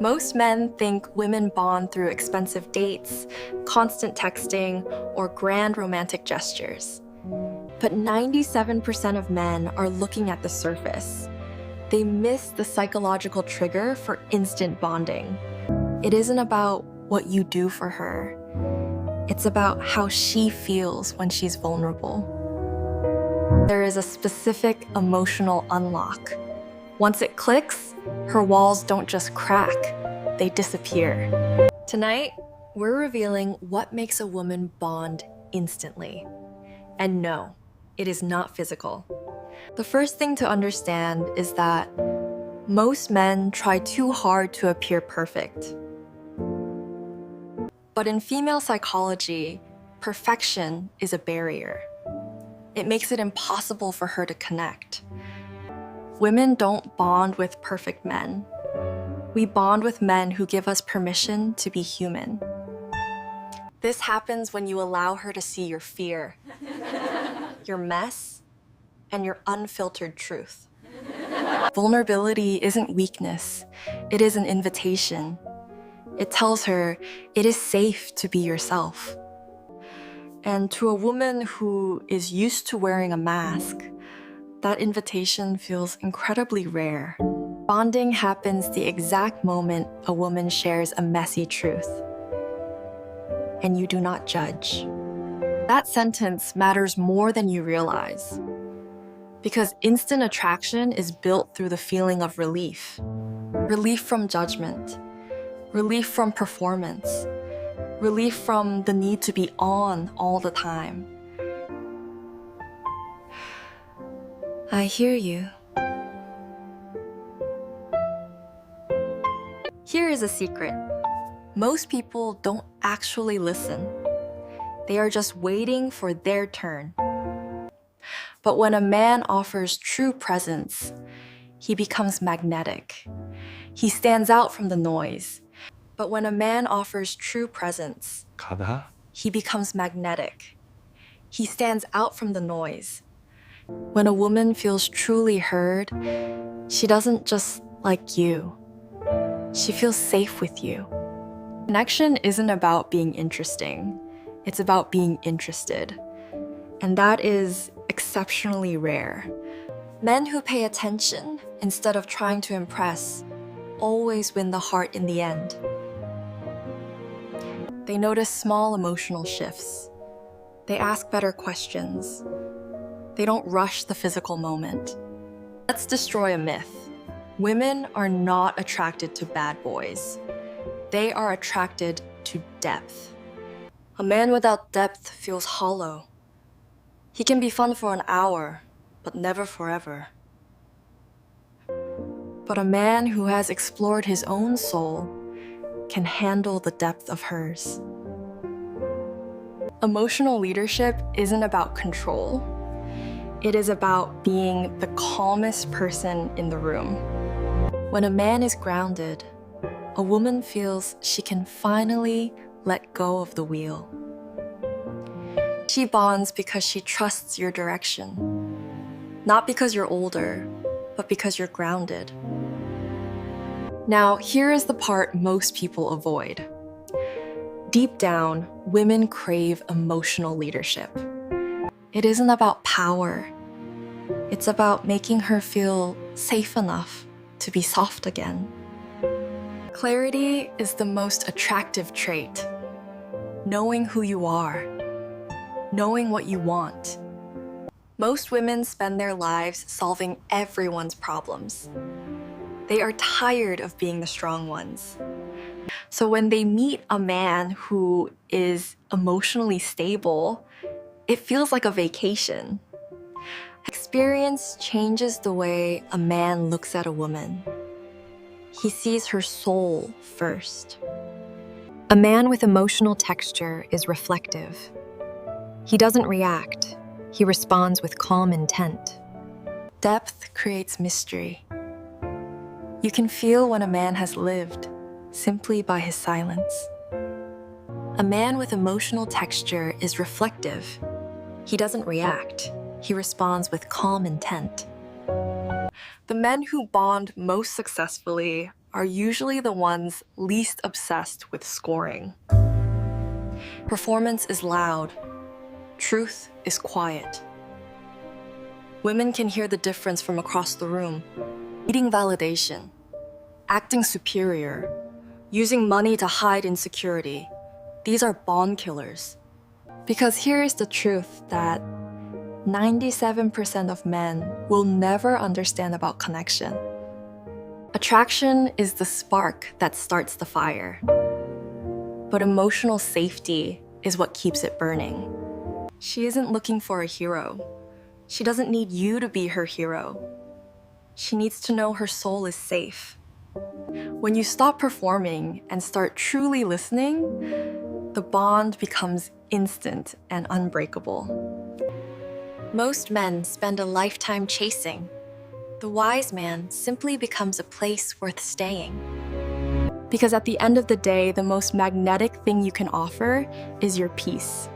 Most men think women bond through expensive dates, constant texting, or grand romantic gestures. But 97% of men are looking at the surface. They miss the psychological trigger for instant bonding. It isn't about what you do for her. It's about how she feels when she's vulnerable. There is a specific emotional unlock. Once it clicks, her walls don't just crack, they disappear. Tonight, we're revealing what makes a woman bond instantly. And no, it is not physical. The first thing to understand is that most men try too hard to appear perfect. But in female psychology, perfection is a barrier. It makes it impossible for her to connect. Women don't bond with perfect men. We bond with men who give us permission to be human. This happens when you allow her to see your fear, your mess, and your unfiltered truth. Vulnerability isn't weakness, it is an invitation. It tells her it is safe to be yourself. And to a woman who is used to wearing a mask, that invitation feels incredibly rare. Bonding happens the exact moment a woman shares a messy truth. And you do not judge. That sentence matters more than you realize. Because instant attraction is built through the feeling of relief. Relief from judgment. Relief from performance. Relief from the need to be on all the time. I hear you. Here is a secret. Most people don't actually listen. They are just waiting for their turn. But when a man offers true presence, he becomes magnetic. He stands out from the noise. But when a man offers true presence, 가다. he becomes magnetic. He stands out from the noise. When a woman feels truly heard, she doesn't just like you. She feels safe with you. Connection isn't about being interesting. It's about being interested. And that is exceptionally rare. Men who pay attention instead of trying to impress always win the heart in the end. They notice small emotional shifts. They ask better questions. They don't rush the physical moment. Let's destroy a myth. Women are not attracted to bad boys. They are attracted to depth. A man without depth feels hollow. He can be fun for an hour, but never forever. But a man who has explored his own soul can handle the depth of hers. Emotional leadership isn't about control. It is about being the calmest person in the room. When a man is grounded, a woman feels she can finally let go of the wheel. She bonds because she trusts your direction. Not because you're older, but because you're grounded. Now, here is the part most people avoid. Deep down, women crave emotional leadership. It isn't about power. It's about making her feel safe enough to be soft again. Clarity is the most attractive trait. Knowing who you are. Knowing what you want. Most women spend their lives solving everyone's problems. They are tired of being the strong ones. So when they meet a man who is emotionally stable, it feels like a vacation. Experience changes the way a man looks at a woman. He sees her soul first. A man with emotional texture is reflective. He doesn't react. He responds with calm intent. Depth creates mystery. You can feel when a man has lived simply by his silence. A man with emotional texture is reflective. He doesn't react. He responds with calm intent. The men who bond most successfully are usually the ones least obsessed with scoring. Performance is loud. Truth is quiet. Women can hear the difference from across the room. Needing validation, acting superior, using money to hide insecurity. These are bond killers. Because here is the truth that 97% of men will never understand about connection. Attraction is the spark that starts the fire. But emotional safety is what keeps it burning. She isn't looking for a hero. She doesn't need you to be her hero. She needs to know her soul is safe. When you stop performing and start truly listening, the bond becomes instant and unbreakable. Most men spend a lifetime chasing. The wise man simply becomes a place worth staying. Because at the end of the day, the most magnetic thing you can offer is your peace.